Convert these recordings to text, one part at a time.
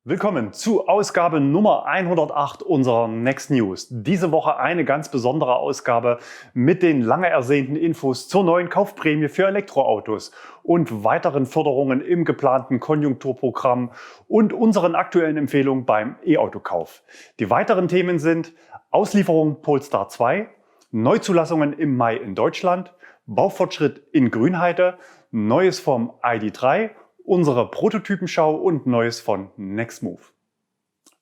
Willkommen zu Ausgabe Nummer 108 unserer Next News. Diese Woche eine ganz besondere Ausgabe mit den lange ersehnten Infos zur neuen Kaufprämie für Elektroautos und weiteren Förderungen im geplanten Konjunkturprogramm und unseren aktuellen Empfehlungen beim E-Auto-Kauf. Die weiteren Themen sind Auslieferung Polestar 2, Neuzulassungen im Mai in Deutschland, Baufortschritt in Grünheide, Neues vom ID.3, unsere Prototypenschau und Neues von Nextmove.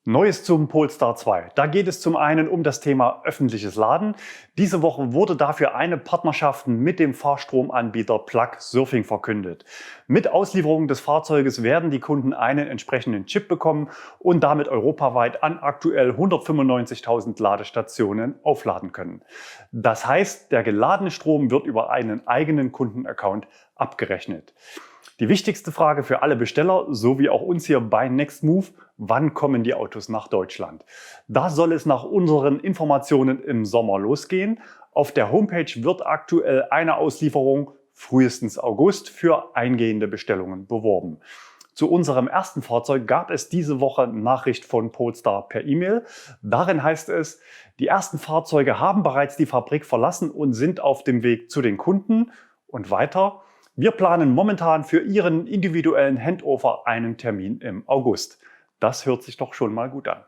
Neues zum Polestar 2. Da geht es zum einen um das Thema öffentliches Laden. Diese Woche wurde dafür eine Partnerschaft mit dem Fahrstromanbieter Plug Surfing verkündet. Mit Auslieferung des Fahrzeuges werden die Kunden einen entsprechenden Chip bekommen und damit europaweit an aktuell 195.000 Ladestationen aufladen können. Das heißt, der geladene Strom wird über einen eigenen Kundenaccount abgerechnet. Die wichtigste Frage für alle Besteller, so wie auch uns hier bei Nextmove: Wann kommen die Autos nach Deutschland? Da soll es nach unseren Informationen im Sommer losgehen. Auf der Homepage wird aktuell eine Auslieferung frühestens August für eingehende Bestellungen beworben. Zu unserem ersten Fahrzeug gab es diese Woche Nachricht von Polestar per E-Mail. Darin heißt es, die ersten Fahrzeuge haben bereits die Fabrik verlassen und sind auf dem Weg zu den Kunden. Und weiter: Wir planen momentan für Ihren individuellen Handover einen Termin im August. Das hört sich doch schon mal gut an.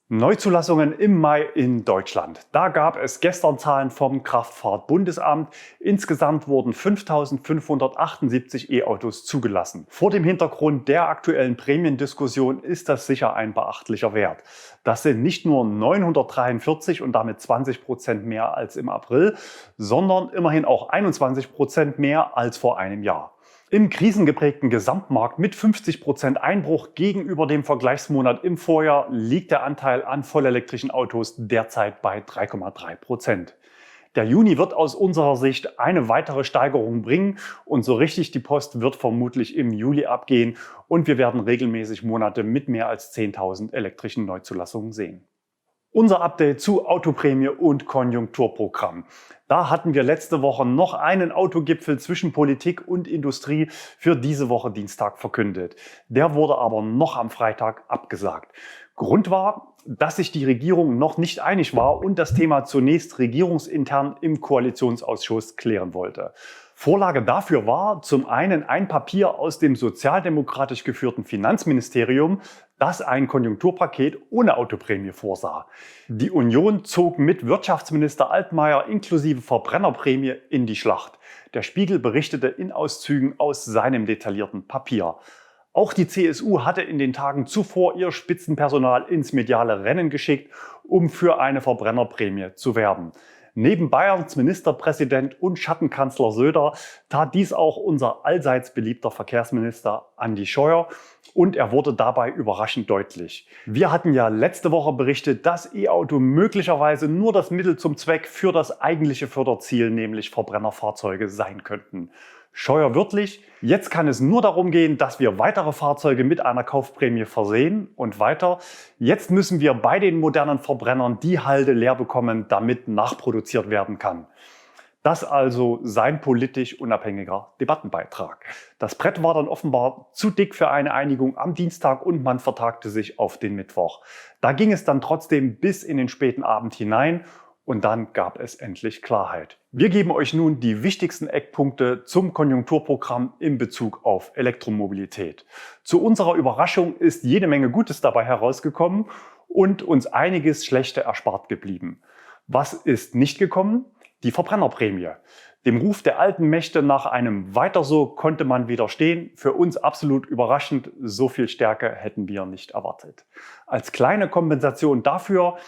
Neuzulassungen im Mai in Deutschland. Da gab es gestern Zahlen vom Kraftfahrtbundesamt. Insgesamt wurden 5.578 E-Autos zugelassen. Vor dem Hintergrund der aktuellen Prämiendiskussion ist das sicher ein beachtlicher Wert. Das sind nicht nur 943 und damit 20% mehr als im April, sondern immerhin auch 21% mehr als vor einem Jahr. Im krisengeprägten Gesamtmarkt mit 50% Einbruch gegenüber dem Vergleichsmonat im Vorjahr liegt der Anteil an vollelektrischen Autos derzeit bei 3,3%. Der Juni wird aus unserer Sicht eine weitere Steigerung bringen und so richtig die Post wird vermutlich im Juli abgehen und wir werden regelmäßig Monate mit mehr als 10.000 elektrischen Neuzulassungen sehen. Unser Update zu Autoprämie und Konjunkturprogramm. Da hatten wir letzte Woche noch einen Autogipfel zwischen Politik und Industrie für diese Woche Dienstag verkündet. Der wurde aber noch am Freitag abgesagt. Grund war, dass sich die Regierung noch nicht einig war und das Thema zunächst regierungsintern im Koalitionsausschuss klären wollte. Vorlage dafür war zum einen ein Papier aus dem sozialdemokratisch geführten Finanzministerium, das ein Konjunkturpaket ohne Autoprämie vorsah. Die Union zog mit Wirtschaftsminister Altmaier inklusive Verbrennerprämie in die Schlacht. Der Spiegel berichtete in Auszügen aus seinem detaillierten Papier. Auch die CSU hatte in den Tagen zuvor ihr Spitzenpersonal ins mediale Rennen geschickt, um für eine Verbrennerprämie zu werben. Neben Bayerns Ministerpräsident und Schattenkanzler Söder tat dies auch unser allseits beliebter Verkehrsminister Andi Scheuer und er wurde dabei überraschend deutlich. Wir hatten ja letzte Woche berichtet, dass E-Auto möglicherweise nur das Mittel zum Zweck für das eigentliche Förderziel, nämlich Verbrennerfahrzeuge, sein könnten. Scheuer wörtlich: Jetzt kann es nur darum gehen, dass wir weitere Fahrzeuge mit einer Kaufprämie versehen. Und weiter: Jetzt müssen wir bei den modernen Verbrennern die Halde leer bekommen, damit nachproduziert werden kann. Das also sein politisch unabhängiger Debattenbeitrag. Das Brett war dann offenbar zu dick für eine Einigung am Dienstag und man vertagte sich auf den Mittwoch. Da ging es dann trotzdem bis in den späten Abend hinein. Und dann gab es endlich Klarheit. Wir geben euch nun die wichtigsten Eckpunkte zum Konjunkturprogramm in Bezug auf Elektromobilität. Zu unserer Überraschung ist jede Menge Gutes dabei herausgekommen und uns einiges Schlechte erspart geblieben. Was ist nicht gekommen? Die Verbrennerprämie. Dem Ruf der alten Mächte nach einem Weiter so konnte man widerstehen. Für uns absolut überraschend, so viel Stärke hätten wir nicht erwartet. Als kleine Kompensation dafür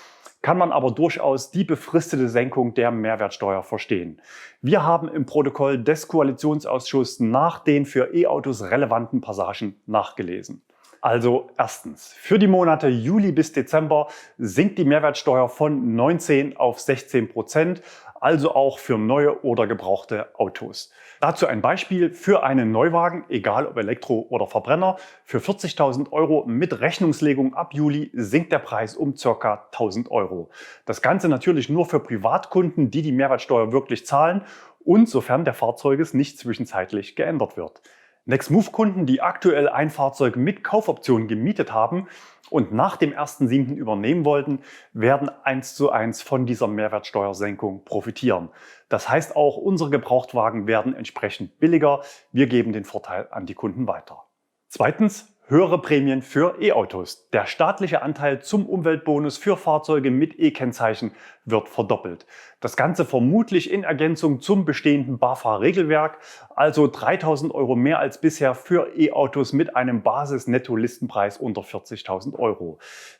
kann man aber durchaus die befristete Senkung der Mehrwertsteuer verstehen. Wir haben im Protokoll des Koalitionsausschusses nach den für E-Autos relevanten Passagen nachgelesen. Also erstens: Für die Monate Juli bis Dezember sinkt die Mehrwertsteuer von 19 auf 16%, also auch für neue oder gebrauchte Autos. Dazu ein Beispiel: Für einen Neuwagen, egal ob Elektro oder Verbrenner, für 40.000 € mit Rechnungslegung ab Juli sinkt der Preis um ca. 1.000 €. Das Ganze natürlich nur für Privatkunden, die die Mehrwertsteuer wirklich zahlen und sofern der Fahrzeuges nicht zwischenzeitlich geändert wird. Next-Move-Kunden, die aktuell ein Fahrzeug mit Kaufoption gemietet haben und nach dem 1.7. übernehmen wollten, werden 1:1 von dieser Mehrwertsteuersenkung profitieren. Das heißt auch, unsere Gebrauchtwagen werden entsprechend billiger. Wir geben den Vorteil an die Kunden weiter. Zweitens, höhere Prämien für E-Autos. Der staatliche Anteil zum Umweltbonus für Fahrzeuge mit E-Kennzeichen wird verdoppelt. Das Ganze vermutlich in Ergänzung zum bestehenden BAFA-Regelwerk, also 3.000 € mehr als bisher für E-Autos mit einem Basis-Netto-Listenpreis unter 40.000 €.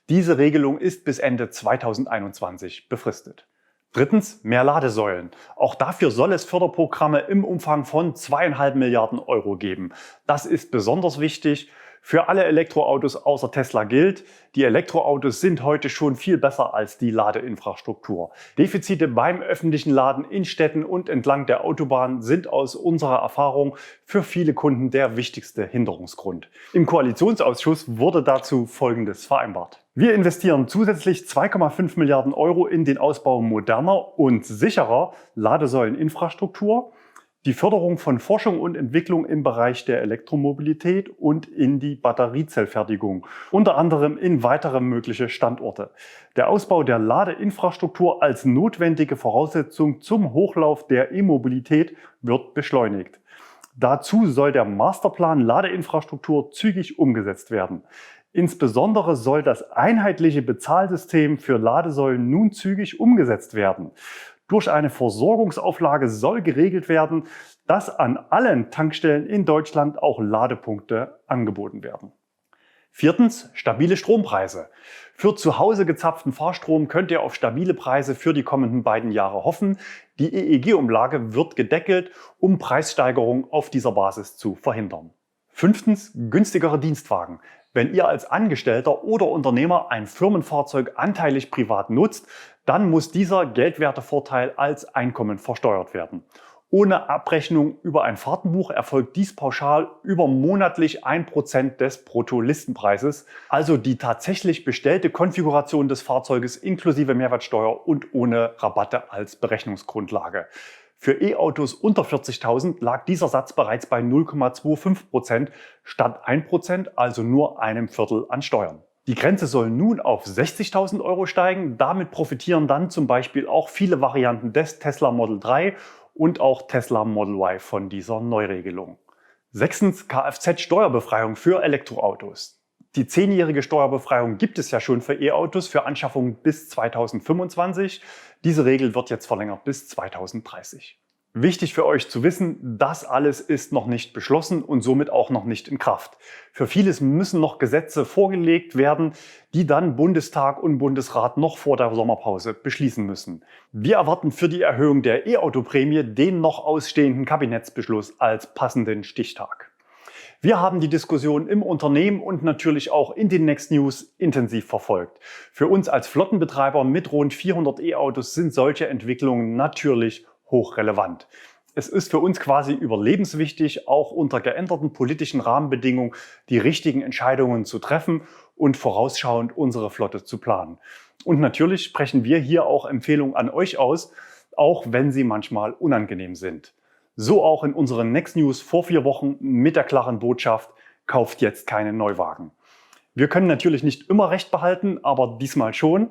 Diese Regelung ist bis Ende 2021 befristet. Drittens, mehr Ladesäulen. Auch dafür soll es Förderprogramme im Umfang von 2,5 Milliarden € geben. Das ist besonders wichtig. Für alle Elektroautos außer Tesla gilt, die Elektroautos sind heute schon viel besser als die Ladeinfrastruktur. Defizite beim öffentlichen Laden in Städten und entlang der Autobahn sind aus unserer Erfahrung für viele Kunden der wichtigste Hinderungsgrund. Im Koalitionsausschuss wurde dazu Folgendes vereinbart. Wir investieren zusätzlich 2,5 Milliarden € in den Ausbau moderner und sicherer Ladesäuleninfrastruktur, die Förderung von Forschung und Entwicklung im Bereich der Elektromobilität und in die Batteriezellfertigung, unter anderem in weitere mögliche Standorte. Der Ausbau der Ladeinfrastruktur als notwendige Voraussetzung zum Hochlauf der E-Mobilität wird beschleunigt. Dazu soll der Masterplan Ladeinfrastruktur zügig umgesetzt werden. Insbesondere soll das einheitliche Bezahlsystem für Ladesäulen nun zügig umgesetzt werden. Durch eine Versorgungsauflage soll geregelt werden, dass an allen Tankstellen in Deutschland auch Ladepunkte angeboten werden. Viertens, stabile Strompreise. Für zu Hause gezapften Fahrstrom könnt ihr auf stabile Preise für die kommenden beiden Jahre hoffen. Die EEG-Umlage wird gedeckelt, um Preissteigerungen auf dieser Basis zu verhindern. Fünftens, günstigere Dienstwagen. Wenn ihr als Angestellter oder Unternehmer ein Firmenfahrzeug anteilig privat nutzt, dann muss dieser Geldwertevorteil als Einkommen versteuert werden. Ohne Abrechnung über ein Fahrtenbuch erfolgt dies pauschal über monatlich 1% des Bruttolistenpreises, also die tatsächlich bestellte Konfiguration des Fahrzeuges inklusive Mehrwertsteuer und ohne Rabatte als Berechnungsgrundlage. Für E-Autos unter 40.000 lag dieser Satz bereits bei 0,25% statt 1%, also nur einem Viertel an Steuern. Die Grenze soll nun auf 60.000 € steigen. Damit profitieren dann zum Beispiel auch viele Varianten des Tesla Model 3 und auch Tesla Model Y von dieser Neuregelung. Sechstens, Kfz-Steuerbefreiung für Elektroautos. Die 10-jährige Steuerbefreiung gibt es ja schon für E-Autos für Anschaffungen bis 2025. Diese Regel wird jetzt verlängert bis 2030. Wichtig für euch zu wissen, das alles ist noch nicht beschlossen und somit auch noch nicht in Kraft. Für vieles müssen noch Gesetze vorgelegt werden, die dann Bundestag und Bundesrat noch vor der Sommerpause beschließen müssen. Wir erwarten für die Erhöhung der E-Auto-Prämie den noch ausstehenden Kabinettsbeschluss als passenden Stichtag. Wir haben die Diskussion im Unternehmen und natürlich auch in den Next News intensiv verfolgt. Für uns als Flottenbetreiber mit rund 400 E-Autos sind solche Entwicklungen natürlich hochrelevant. Es ist für uns quasi überlebenswichtig, auch unter geänderten politischen Rahmenbedingungen die richtigen Entscheidungen zu treffen und vorausschauend unsere Flotte zu planen. Und natürlich sprechen wir hier auch Empfehlungen an euch aus, auch wenn sie manchmal unangenehm sind. So auch in unseren Next News vor 4 Wochen mit der klaren Botschaft: Kauft jetzt keinen Neuwagen. Wir können natürlich nicht immer recht behalten, aber diesmal schon.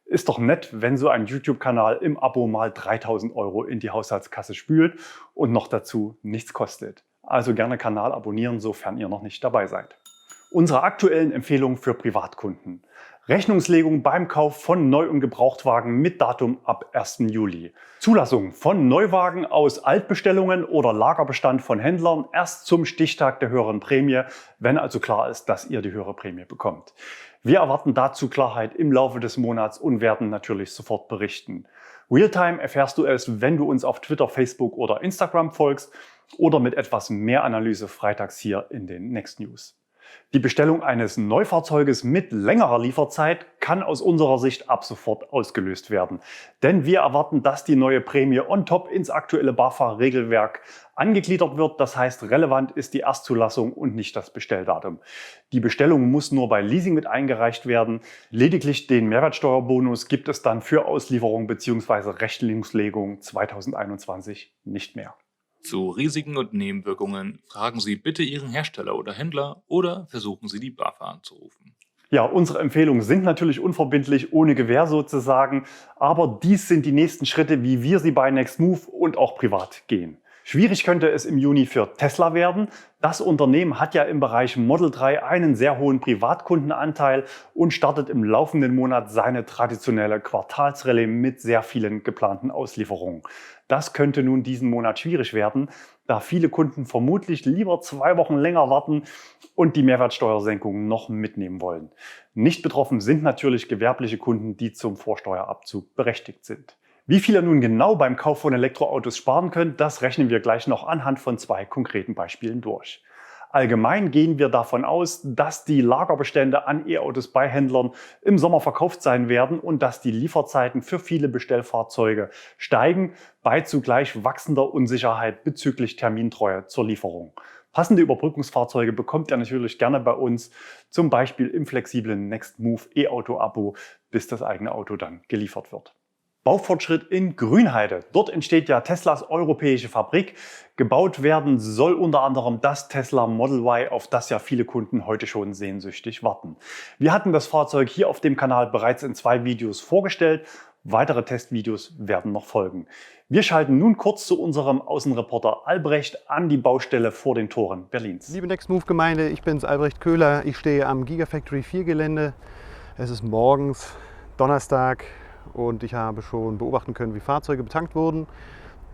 Ist doch nett, wenn so ein YouTube-Kanal im Abo mal 3.000 € in die Haushaltskasse spült und noch dazu nichts kostet. Also gerne Kanal abonnieren, sofern ihr noch nicht dabei seid. Unsere aktuellen Empfehlungen für Privatkunden. Rechnungslegung beim Kauf von Neu- und Gebrauchtwagen mit Datum ab 1. Juli. Zulassung von Neuwagen aus Altbestellungen oder Lagerbestand von Händlern erst zum Stichtag der höheren Prämie, wenn also klar ist, dass ihr die höhere Prämie bekommt. Wir erwarten dazu Klarheit im Laufe des Monats und werden natürlich sofort berichten. Realtime erfährst du es, wenn du uns auf Twitter, Facebook oder Instagram folgst oder mit etwas mehr Analyse freitags hier in den Next News. Die Bestellung eines Neufahrzeuges mit längerer Lieferzeit kann aus unserer Sicht ab sofort ausgelöst werden. Denn wir erwarten, dass die neue Prämie on top ins aktuelle BAFA-Regelwerk angegliedert wird. Das heißt, relevant ist die Erstzulassung und nicht das Bestelldatum. Die Bestellung muss nur bei Leasing mit eingereicht werden. Lediglich den Mehrwertsteuerbonus gibt es dann für Auslieferung bzw. Rechnungslegung 2021 nicht mehr. Zu Risiken und Nebenwirkungen fragen Sie bitte Ihren Hersteller oder Händler oder versuchen Sie die BAFA anzurufen. Ja, unsere Empfehlungen sind natürlich unverbindlich, ohne Gewähr sozusagen, aber dies sind die nächsten Schritte, wie wir sie bei Nextmove und auch privat gehen. Schwierig könnte es im Juni für Tesla werden. Das Unternehmen hat ja im Bereich Model 3 einen sehr hohen Privatkundenanteil und startet im laufenden Monat seine traditionelle Quartalsrallye mit sehr vielen geplanten Auslieferungen. Das könnte nun diesen Monat schwierig werden, da viele Kunden vermutlich lieber 2 Wochen länger warten und die Mehrwertsteuersenkung noch mitnehmen wollen. Nicht betroffen sind natürlich gewerbliche Kunden, die zum Vorsteuerabzug berechtigt sind. Wie viel ihr nun genau beim Kauf von Elektroautos sparen könnt, das rechnen wir gleich noch anhand von 2 konkreten Beispielen durch. Allgemein gehen wir davon aus, dass die Lagerbestände an E-Autos bei Händlern im Sommer verkauft sein werden und dass die Lieferzeiten für viele Bestellfahrzeuge steigen, bei zugleich wachsender Unsicherheit bezüglich Termintreue zur Lieferung. Passende Überbrückungsfahrzeuge bekommt ihr natürlich gerne bei uns, zum Beispiel im flexiblen Nextmove E-Auto-Abo, bis das eigene Auto dann geliefert wird. Baufortschritt in Grünheide. Dort entsteht ja Teslas europäische Fabrik. Gebaut werden soll unter anderem das Tesla Model Y, auf das ja viele Kunden heute schon sehnsüchtig warten. Wir hatten das Fahrzeug hier auf dem Kanal bereits in 2 Videos vorgestellt. Weitere Testvideos werden noch folgen. Wir schalten nun kurz zu unserem Außenreporter Albrecht an die Baustelle vor den Toren Berlins. Liebe Nextmove-Gemeinde, ich bin's, Albrecht Köhler. Ich stehe am Gigafactory 4 Gelände. Es ist morgens, Donnerstag, und ich habe schon beobachten können, wie Fahrzeuge betankt wurden.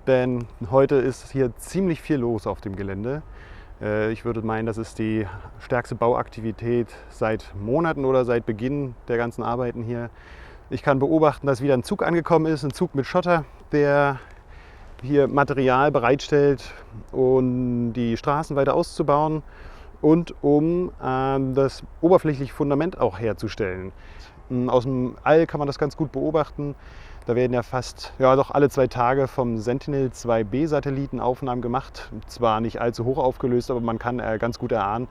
Denn heute ist hier ziemlich viel los auf dem Gelände. Ich würde meinen, das ist die stärkste Bauaktivität seit Monaten oder seit Beginn der ganzen Arbeiten hier. Ich kann beobachten, dass wieder ein Zug angekommen ist, ein Zug mit Schotter, der hier Material bereitstellt, um die Straßen weiter auszubauen und um das oberflächliche Fundament auch herzustellen. Aus dem All kann man das ganz gut beobachten. Da werden ja fast doch alle 2 Tage vom Sentinel-2B-Satelliten Aufnahmen gemacht. Zwar nicht allzu hoch aufgelöst, aber man kann ganz gut erahnen,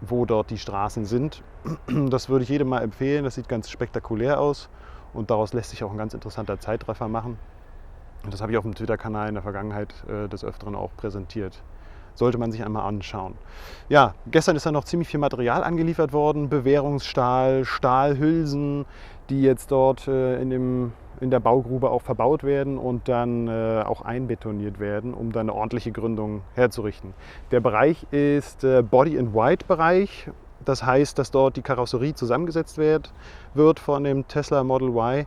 wo dort die Straßen sind. Das würde ich jedem mal empfehlen. Das sieht ganz spektakulär aus und daraus lässt sich auch ein ganz interessanter Zeitraffer machen. Das habe ich auf dem Twitter-Kanal in der Vergangenheit des Öfteren auch präsentiert. Sollte man sich einmal anschauen. Ja, gestern ist dann noch ziemlich viel Material angeliefert worden. Bewährungsstahl, Stahlhülsen, die jetzt dort in der Baugrube auch verbaut werden und dann auch einbetoniert werden, um dann eine ordentliche Gründung herzurichten. Der Bereich ist Body-in-White-Bereich. Das heißt, dass dort die Karosserie zusammengesetzt wird von dem Tesla Model Y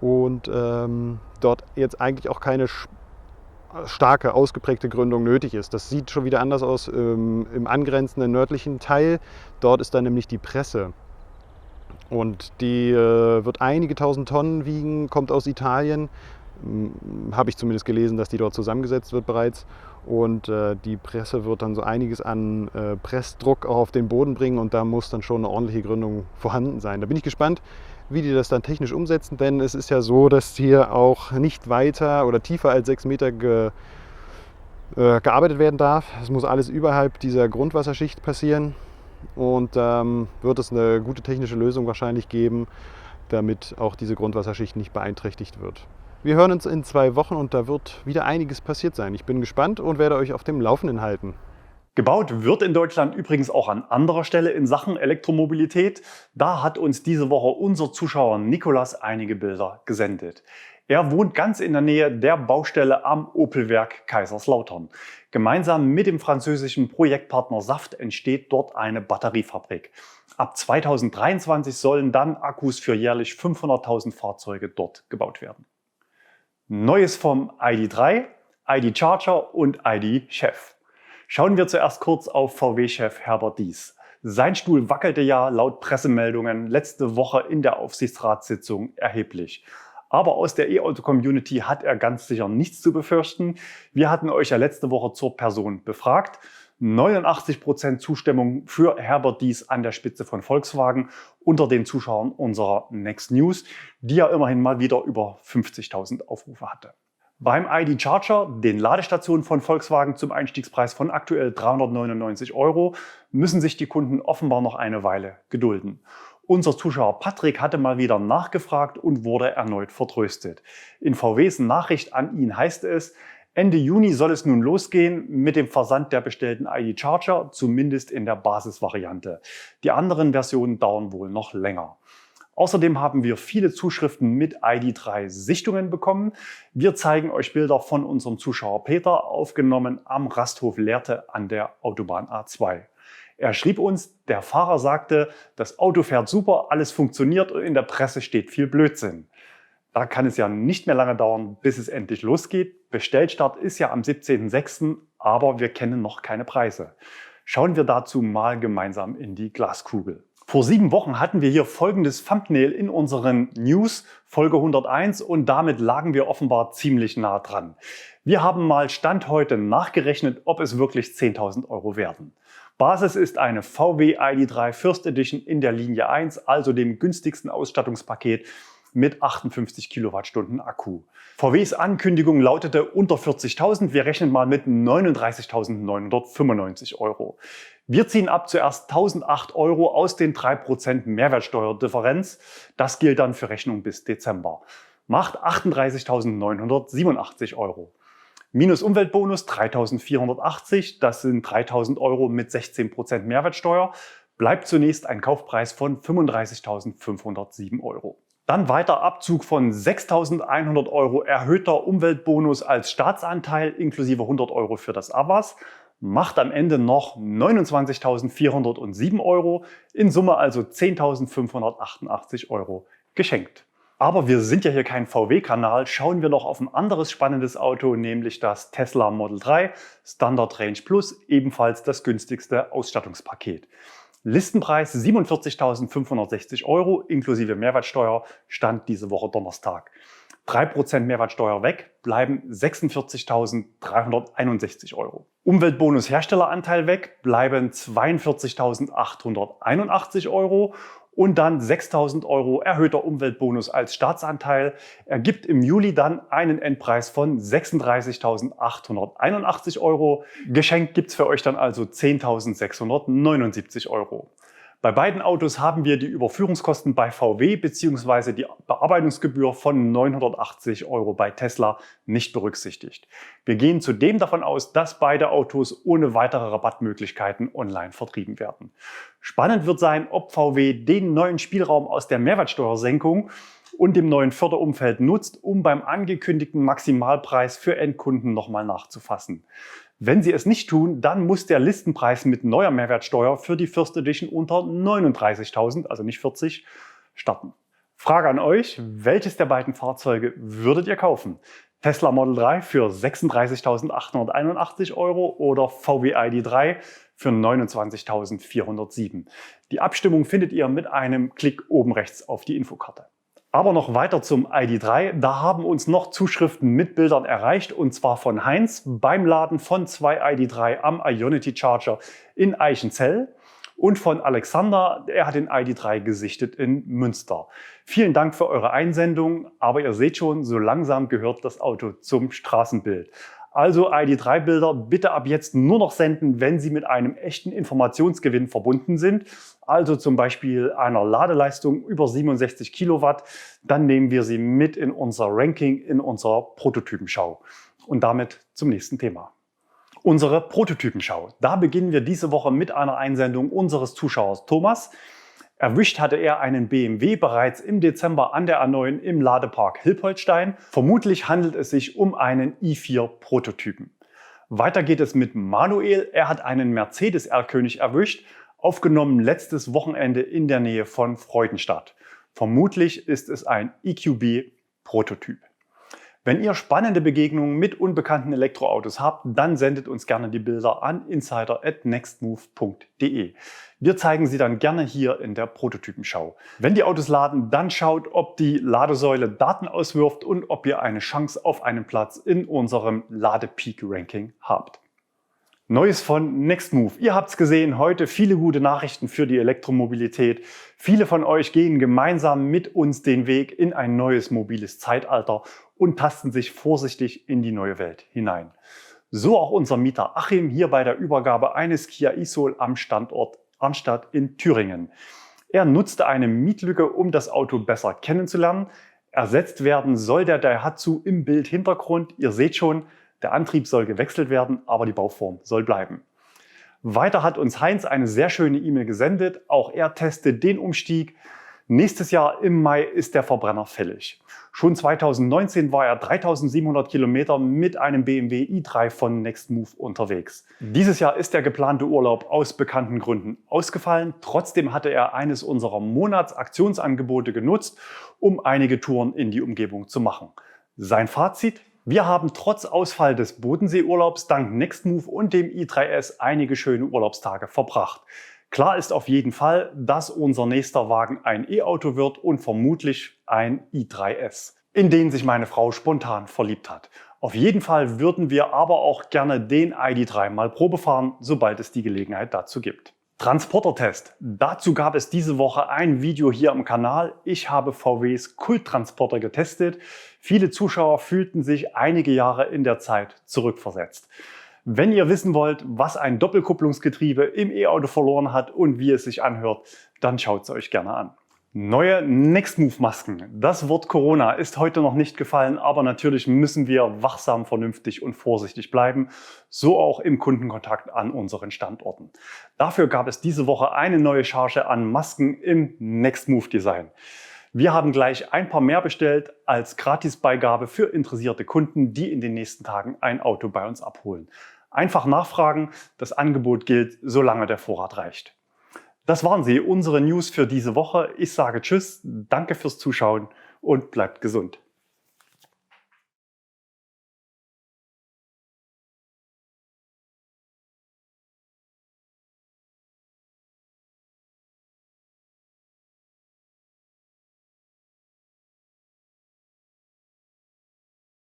und dort jetzt eigentlich auch keine starke, ausgeprägte Gründung nötig ist. Das sieht schon wieder anders aus im angrenzenden nördlichen Teil. Dort ist dann nämlich die Presse. Und die wird einige tausend Tonnen wiegen, kommt aus Italien. Habe ich zumindest gelesen, dass die dort zusammengesetzt wird bereits. Und die Presse wird dann so einiges an Pressdruck auch auf den Boden bringen und da muss dann schon eine ordentliche Gründung vorhanden sein. Da bin ich gespannt, wie die das dann technisch umsetzen, denn es ist ja so, dass hier auch nicht weiter oder tiefer als 6 Meter gearbeitet werden darf. Es muss alles überhalb dieser Grundwasserschicht passieren und wird es eine gute technische Lösung wahrscheinlich geben, damit auch diese Grundwasserschicht nicht beeinträchtigt wird. Wir hören uns in 2 Wochen und da wird wieder einiges passiert sein. Ich bin gespannt und werde euch auf dem Laufenden halten. Gebaut wird in Deutschland übrigens auch an anderer Stelle in Sachen Elektromobilität. Da hat uns diese Woche unser Zuschauer Nikolas einige Bilder gesendet. Er wohnt ganz in der Nähe der Baustelle am Opel-Werk Kaiserslautern. Gemeinsam mit dem französischen Projektpartner Saft entsteht dort eine Batteriefabrik. Ab 2023 sollen dann Akkus für jährlich 500.000 Fahrzeuge dort gebaut werden. Neues vom ID.3, ID.Charger und ID.Chef. Schauen wir zuerst kurz auf VW-Chef Herbert Diess. Sein Stuhl wackelte ja laut Pressemeldungen letzte Woche in der Aufsichtsratssitzung erheblich. Aber aus der E-Auto-Community hat er ganz sicher nichts zu befürchten. Wir hatten euch ja letzte Woche zur Person befragt. 89% Zustimmung für Herbert Diess an der Spitze von Volkswagen unter den Zuschauern unserer Next News, die ja immerhin mal wieder über 50.000 Aufrufe hatte. Beim ID.Charger, den Ladestationen von Volkswagen zum Einstiegspreis von aktuell 399 €, müssen sich die Kunden offenbar noch eine Weile gedulden. Unser Zuschauer Patrick hatte mal wieder nachgefragt und wurde erneut vertröstet. In VWs Nachricht an ihn heißt es, Ende Juni soll es nun losgehen mit dem Versand der bestellten ID Charger, zumindest in der Basisvariante. Die anderen Versionen dauern wohl noch länger. Außerdem haben wir viele Zuschriften mit ID.3 Sichtungen bekommen. Wir zeigen euch Bilder von unserem Zuschauer Peter, aufgenommen am Rasthof Lehrte an der Autobahn A2. Er schrieb uns, der Fahrer sagte, das Auto fährt super, alles funktioniert und in der Presse steht viel Blödsinn. Da kann es ja nicht mehr lange dauern, bis es endlich losgeht. Bestellstart ist ja am 17.06., aber wir kennen noch keine Preise. Schauen wir dazu mal gemeinsam in die Glaskugel. Vor 7 Wochen hatten wir hier folgendes Thumbnail in unseren News, Folge 101, und damit lagen wir offenbar ziemlich nah dran. Wir haben mal Stand heute nachgerechnet, ob es wirklich 10.000 € werden. Basis ist eine VW ID.3 First Edition in der Linie 1, also dem günstigsten Ausstattungspaket mit 58 Kilowattstunden Akku. VWs Ankündigung lautete unter 40.000, wir rechnen mal mit 39.995 €. Wir ziehen ab zuerst 1.008 € aus den 3% Mehrwertsteuerdifferenz. Das gilt dann für Rechnung bis Dezember. Macht 38.987 €. Minus Umweltbonus 3.480, das sind 3.000 € mit 16% Mehrwertsteuer. Bleibt zunächst ein Kaufpreis von 35.507 €. Dann weiter Abzug von 6.100 € erhöhter Umweltbonus als Staatsanteil inklusive 100 € für das AVAS. Macht am Ende noch 29.407 €, in Summe also 10.588 € geschenkt. Aber wir sind ja hier kein VW-Kanal, schauen wir noch auf ein anderes spannendes Auto, nämlich das Tesla Model 3 Standard Range Plus, ebenfalls das günstigste Ausstattungspaket. Listenpreis 47.560 € inklusive Mehrwertsteuer, stand diese Woche Donnerstag. 3% Mehrwertsteuer weg, bleiben 46.361 €. Umweltbonus Herstelleranteil weg, bleiben 42.881 € und dann 6.000 € erhöhter Umweltbonus als Staatsanteil ergibt im Juli dann einen Endpreis von 36.881 €. Geschenkt gibt's für euch dann also 10.679 €. Bei beiden Autos haben wir die Überführungskosten bei VW bzw. die Bearbeitungsgebühr von 980 € bei Tesla nicht berücksichtigt. Wir gehen zudem davon aus, dass beide Autos ohne weitere Rabattmöglichkeiten online vertrieben werden. Spannend wird sein, ob VW den neuen Spielraum aus der Mehrwertsteuersenkung und dem neuen Förderumfeld nutzt, um beim angekündigten Maximalpreis für Endkunden nochmal nachzufassen. Wenn sie es nicht tun, dann muss der Listenpreis mit neuer Mehrwertsteuer für die First Edition unter 39.000, also nicht 40, starten. Frage an euch, welches der beiden Fahrzeuge würdet ihr kaufen? Tesla Model 3 für 36.881 € oder VW ID.3 für 29.407 €? Die Abstimmung findet ihr mit einem Klick oben rechts auf die Infokarte. Aber noch weiter zum ID.3. Da haben uns noch Zuschriften mit Bildern erreicht, und zwar von Heinz beim Laden von 2 ID.3 am Ionity Charger in Eichenzell und von Alexander, er hat den ID.3 gesichtet in Münster. Vielen Dank für eure Einsendung, aber ihr seht schon, so langsam gehört das Auto zum Straßenbild. Also ID.3-Bilder bitte ab jetzt nur noch senden, wenn sie mit einem echten Informationsgewinn verbunden sind. Also zum Beispiel einer Ladeleistung über 67 Kilowatt. Dann nehmen wir sie mit in unser Ranking, in unserer Prototypenschau. Und damit zum nächsten Thema. Unsere Prototypenschau. Da beginnen wir diese Woche mit einer Einsendung unseres Zuschauers Thomas. Erwischt hatte er einen BMW bereits im Dezember an der A9 im Ladepark Hilpoltstein. Vermutlich handelt es sich um einen i4-Prototypen. Weiter geht es mit Manuel. Er hat einen Mercedes R-König erwischt, aufgenommen letztes Wochenende in der Nähe von Freudenstadt. Vermutlich ist es ein EQB-Prototyp. Wenn ihr spannende Begegnungen mit unbekannten Elektroautos habt, dann sendet uns gerne die Bilder an insider@nextmove.de. Wir zeigen sie dann gerne hier in der Prototypenschau. Wenn die Autos laden, dann schaut, ob die Ladesäule Daten auswirft und ob ihr eine Chance auf einen Platz in unserem Ladepeak-Ranking habt. Neues von Nextmove. Ihr habt es gesehen, heute viele gute Nachrichten für die Elektromobilität. Viele von euch gehen gemeinsam mit uns den Weg in ein neues mobiles Zeitalter und tasten sich vorsichtig in die neue Welt hinein. So auch unser Mieter Achim hier bei der Übergabe eines Kia e-Soul am Standort Arnstadt in Thüringen. Er nutzte eine Mietlücke, um das Auto besser kennenzulernen. Ersetzt werden soll der Daihatsu im Bildhintergrund. Ihr seht schon, Der Antrieb soll gewechselt werden, aber die Bauform soll bleiben. Weiter hat uns Heinz eine sehr schöne E-Mail gesendet. Auch er testet den Umstieg. Nächstes Jahr im Mai ist der Verbrenner fällig. Schon 2019 war er 3700 Kilometer mit einem BMW i3 von Nextmove unterwegs. Dieses Jahr ist der geplante Urlaub aus bekannten Gründen ausgefallen. Trotzdem hatte er eines unserer Monatsaktionsangebote genutzt, um einige Touren in die Umgebung zu machen. Sein Fazit: Wir haben trotz Ausfall des Bodenseeurlaubs dank Nextmove und dem i3S einige schöne Urlaubstage verbracht. Klar ist auf jeden Fall, dass unser nächster Wagen ein E-Auto wird und vermutlich ein i3S, in den sich meine Frau spontan verliebt hat. Auf jeden Fall würden wir aber auch gerne den ID.3 mal Probe fahren, sobald es die Gelegenheit dazu gibt. Transportertest. Dazu gab es diese Woche ein Video hier im Kanal. Ich habe VWs Kulttransporter getestet. Viele Zuschauer fühlten sich einige Jahre in der Zeit zurückversetzt. Wenn ihr wissen wollt, was ein Doppelkupplungsgetriebe im E-Auto verloren hat und wie es sich anhört, dann schaut es euch gerne an. Neue Nextmove-Masken. Das Wort Corona ist heute noch nicht gefallen, aber natürlich müssen wir wachsam, vernünftig und vorsichtig bleiben. So auch im Kundenkontakt an unseren Standorten. Dafür gab es diese Woche eine neue Charge an Masken im Nextmove-Design. Wir haben gleich ein paar mehr bestellt als Gratisbeigabe für interessierte Kunden, die in den nächsten Tagen ein Auto bei uns abholen. Einfach nachfragen, das Angebot gilt, solange der Vorrat reicht. Das waren sie, unsere News für diese Woche. Ich sage Tschüss, danke fürs Zuschauen und bleibt gesund.